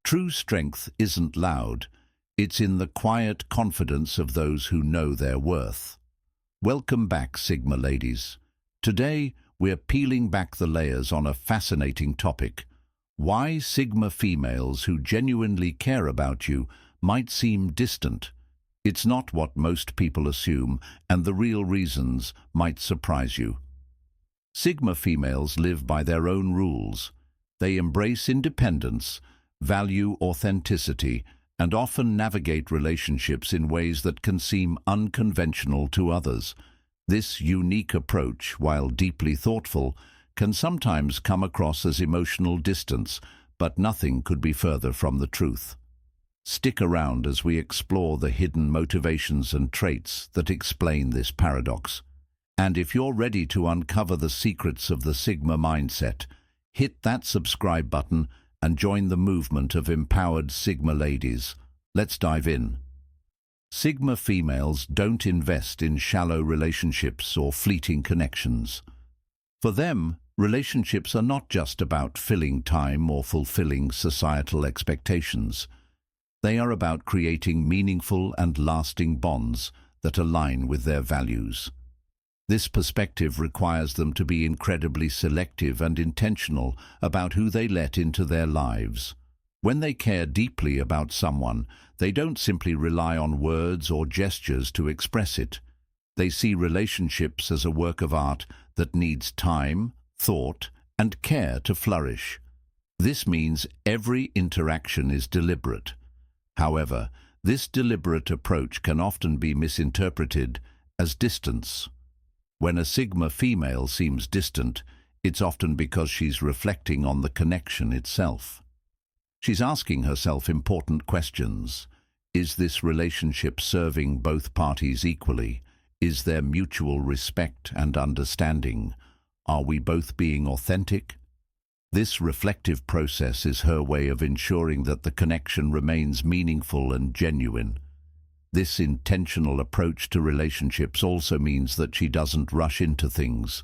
True strength isn't loud. It's in the quiet confidence of those who know their worth. Welcome back, Sigma ladies. Today, we're peeling back the layers on a fascinating topic. Why Sigma females who genuinely care about you might seem distant. It's not what most people assume, and the real reasons might surprise you. Sigma females live by their own rules. They embrace independence, value authenticity, and often navigate relationships in ways that can seem unconventional to others. This unique approach, while deeply thoughtful, can sometimes come across as emotional distance, but nothing could be further from the truth. Stick around as we explore the hidden motivations and traits that explain this paradox. And if you're ready to uncover the secrets of the Sigma mindset, hit that subscribe button and join the movement of empowered Sigma ladies. Let's dive in. Sigma females don't invest in shallow relationships or fleeting connections. For them, relationships are not just about filling time or fulfilling societal expectations. They are about creating meaningful and lasting bonds that align with their values. This perspective requires them to be incredibly selective and intentional about who they let into their lives. When they care deeply about someone, they don't simply rely on words or gestures to express it. They see relationships as a work of art that needs time, thought, and care to flourish. This means every interaction is deliberate. However, this deliberate approach can often be misinterpreted as distance. When a Sigma female seems distant, it's often because she's reflecting on the connection itself. She's asking herself important questions. Is this relationship serving both parties equally? Is there mutual respect and understanding? Are we both being authentic? This reflective process is her way of ensuring that the connection remains meaningful and genuine. This intentional approach to relationships also means that she doesn't rush into things.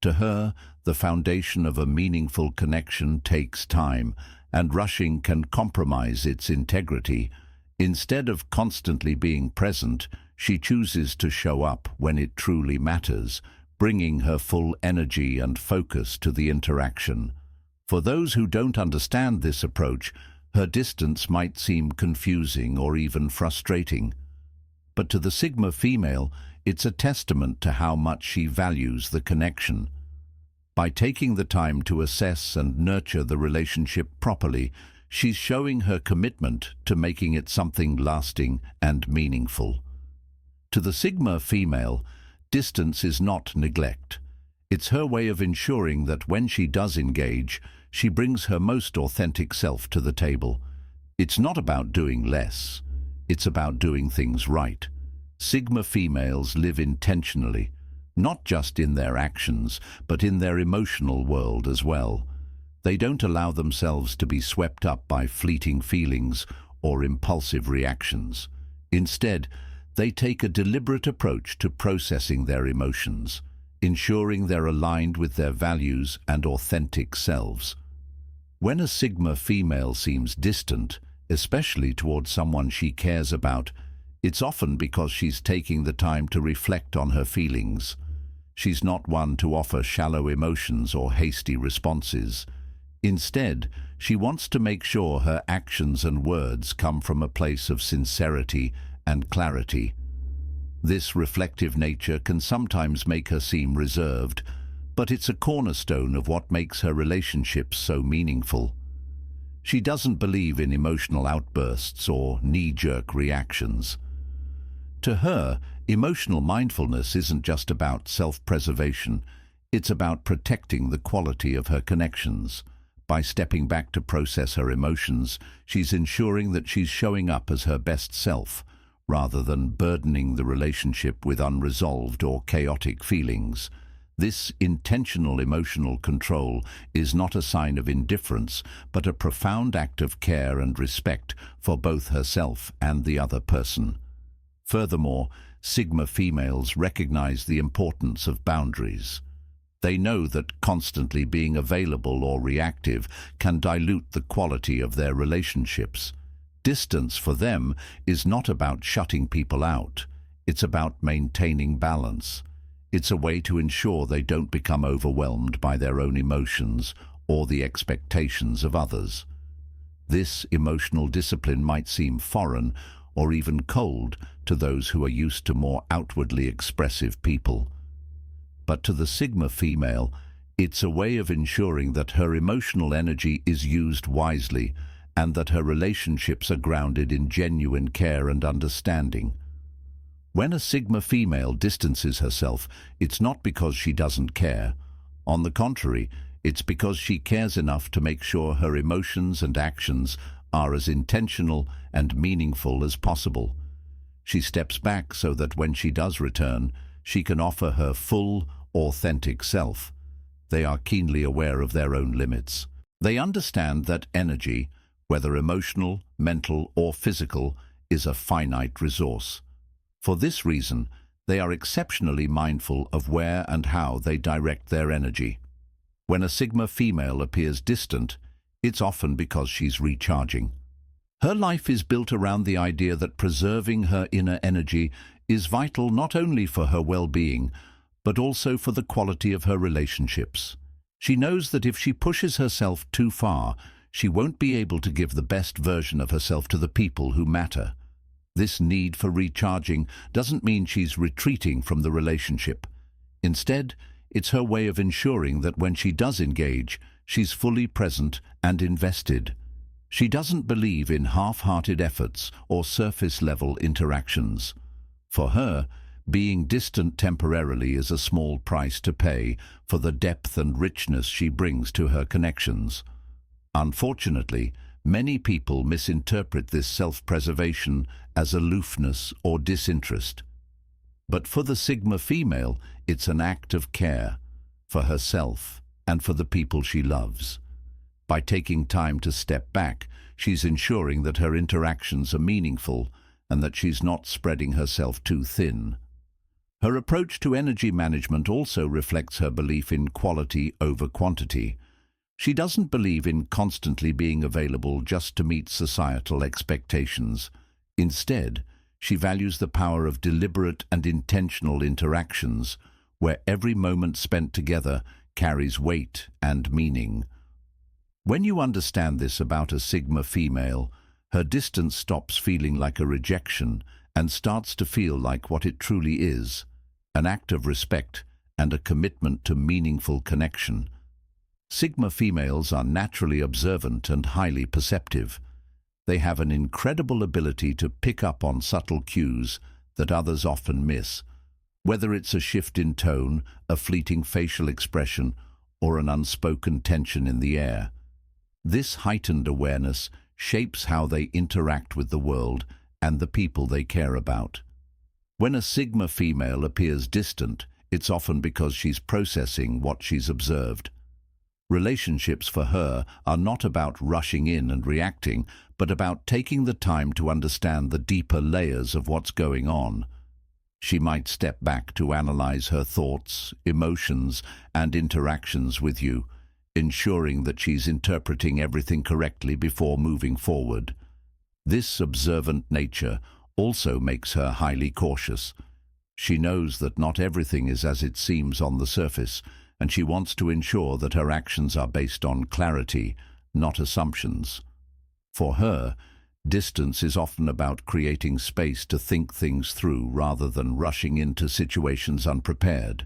To her, the foundation of a meaningful connection takes time, and rushing can compromise its integrity. Instead of constantly being present, she chooses to show up when it truly matters, bringing her full energy and focus to the interaction. For those who don't understand this approach, her distance might seem confusing or even frustrating. But to the Sigma female, it's a testament to how much she values the connection. By taking the time to assess and nurture the relationship properly, she's showing her commitment to making it something lasting and meaningful. To the Sigma female, distance is not neglect. It's her way of ensuring that when she does engage, she brings her most authentic self to the table. It's not about doing less. It's about doing things right. Sigma females live intentionally, not just in their actions, but in their emotional world as well. They don't allow themselves to be swept up by fleeting feelings or impulsive reactions. Instead, they take a deliberate approach to processing their emotions, ensuring they're aligned with their values and authentic selves. When a Sigma female seems distant, especially towards someone she cares about, it's often because she's taking the time to reflect on her feelings. She's not one to offer shallow emotions or hasty responses. Instead, she wants to make sure her actions and words come from a place of sincerity and clarity. This reflective nature can sometimes make her seem reserved, but it's a cornerstone of what makes her relationships so meaningful. She doesn't believe in emotional outbursts or knee-jerk reactions. To her, emotional mindfulness isn't just about self-preservation, it's about protecting the quality of her connections. By stepping back to process her emotions, she's ensuring that she's showing up as her best self, rather than burdening the relationship with unresolved or chaotic feelings. This intentional emotional control is not a sign of indifference, but a profound act of care and respect for both herself and the other person. Furthermore, Sigma females recognize the importance of boundaries. They know that constantly being available or reactive can dilute the quality of their relationships. Distance for them is not about shutting people out. It's about maintaining balance. It's a way to ensure they don't become overwhelmed by their own emotions or the expectations of others. This emotional discipline might seem foreign or even cold to those who are used to more outwardly expressive people. But to the Sigma female, it's a way of ensuring that her emotional energy is used wisely and that her relationships are grounded in genuine care and understanding. When a Sigma female distances herself, it's not because she doesn't care. On the contrary, it's because she cares enough to make sure her emotions and actions are as intentional and meaningful as possible. She steps back so that when she does return, she can offer her full, authentic self. They are keenly aware of their own limits. They understand that energy, whether emotional, mental, or physical, is a finite resource. For this reason, they are exceptionally mindful of where and how they direct their energy. When a Sigma female appears distant, it's often because she's recharging. Her life is built around the idea that preserving her inner energy is vital not only for her well-being, but also for the quality of her relationships. She knows that if she pushes herself too far, she won't be able to give the best version of herself to the people who matter. This need for recharging doesn't mean she's retreating from the relationship. Instead, it's her way of ensuring that when she does engage, she's fully present and invested. She doesn't believe in half-hearted efforts or surface-level interactions. For her, being distant temporarily is a small price to pay for the depth and richness she brings to her connections. Unfortunately, many people misinterpret this self-preservation as aloofness or disinterest. But for the Sigma female, it's an act of care for herself and for the people she loves. By taking time to step back, she's ensuring that her interactions are meaningful and that she's not spreading herself too thin. Her approach to energy management also reflects her belief in quality over quantity. She doesn't believe in constantly being available just to meet societal expectations. Instead, she values the power of deliberate and intentional interactions, where every moment spent together carries weight and meaning. When you understand this about a Sigma female, her distance stops feeling like a rejection and starts to feel like what it truly is, an act of respect and a commitment to meaningful connection. Sigma females are naturally observant and highly perceptive. They have an incredible ability to pick up on subtle cues that others often miss, whether it's a shift in tone, a fleeting facial expression, or an unspoken tension in the air. This heightened awareness shapes how they interact with the world and the people they care about. When a Sigma female appears distant, it's often because she's processing what she's observed. Relationships for her are not about rushing in and reacting, but about taking the time to understand the deeper layers of what's going on. She might step back to analyze her thoughts, emotions, and interactions with you, ensuring that she's interpreting everything correctly before moving forward. This observant nature also makes her highly cautious. She knows that not everything is as it seems on the surface, and she wants to ensure that her actions are based on clarity, not assumptions. For her, distance is often about creating space to think things through rather than rushing into situations unprepared.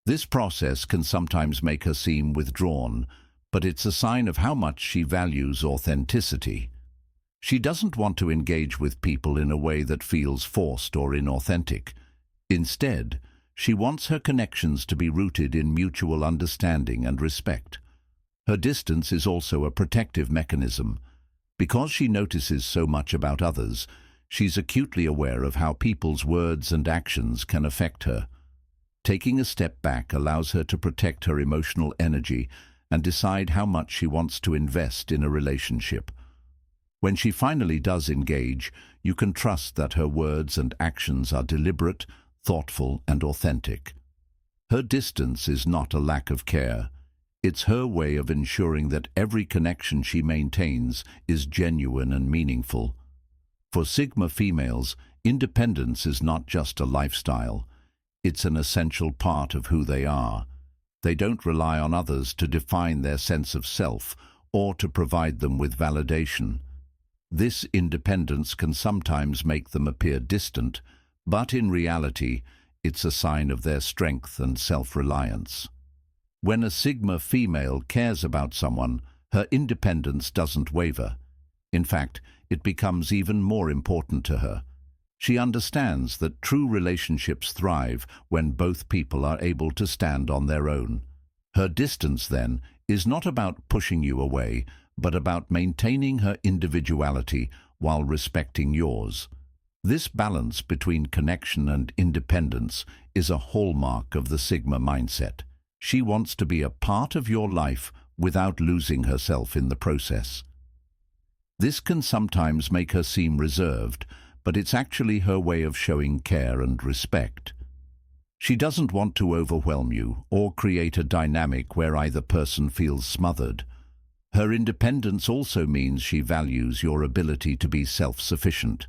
This process can sometimes make her seem withdrawn, but it's a sign of how much she values authenticity. She doesn't want to engage with people in a way that feels forced or inauthentic. Instead, she wants her connections to be rooted in mutual understanding and respect. Her distance is also a protective mechanism. Because she notices so much about others, she's acutely aware of how people's words and actions can affect her. Taking a step back allows her to protect her emotional energy and decide how much she wants to invest in a relationship. When she finally does engage, you can trust that her words and actions are deliberate, thoughtful, and authentic. Her distance is not a lack of care. It's her way of ensuring that every connection she maintains is genuine and meaningful. For Sigma females, independence is not just a lifestyle. It's an essential part of who they are. They don't rely on others to define their sense of self or to provide them with validation. This independence can sometimes make them appear distant, but in reality, it's a sign of their strength and self-reliance. When a Sigma female cares about someone, her independence doesn't waver. In fact, it becomes even more important to her. She understands that true relationships thrive when both people are able to stand on their own. Her distance, then, is not about pushing you away, but about maintaining her individuality while respecting yours. This balance between connection and independence is a hallmark of the Sigma mindset. She wants to be a part of your life without losing herself in the process. This can sometimes make her seem reserved, but it's actually her way of showing care and respect. She doesn't want to overwhelm you or create a dynamic where either person feels smothered. Her independence also means she values your ability to be self-sufficient.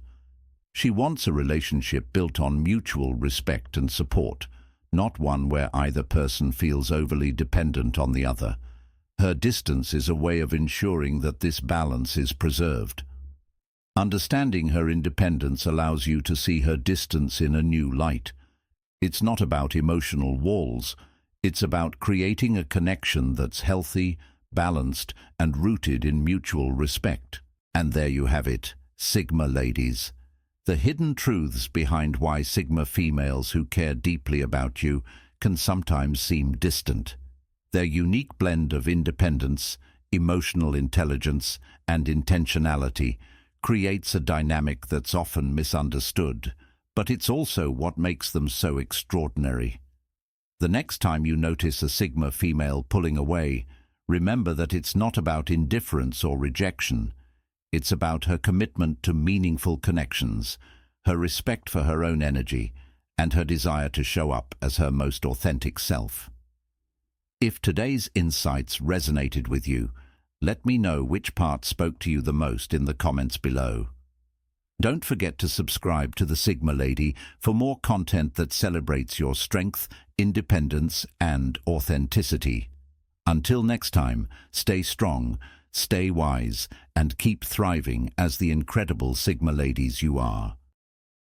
She wants a relationship built on mutual respect and support, not one where either person feels overly dependent on the other. Her distance is a way of ensuring that this balance is preserved. Understanding her independence allows you to see her distance in a new light. It's not about emotional walls. It's about creating a connection that's healthy, balanced, and rooted in mutual respect. And there you have it, Sigma ladies. The hidden truths behind why Sigma females who care deeply about you can sometimes seem distant. Their unique blend of independence, emotional intelligence, and intentionality creates a dynamic that's often misunderstood, but it's also what makes them so extraordinary. The next time you notice a Sigma female pulling away, remember that it's not about indifference or rejection. It's about her commitment to meaningful connections, her respect for her own energy, and her desire to show up as her most authentic self. If today's insights resonated with you, let me know which part spoke to you the most in the comments below. Don't forget to subscribe to The Sigma Lady for more content that celebrates your strength, independence, and authenticity. Until next time, stay strong, stay wise, and keep thriving as the incredible Sigma ladies you are.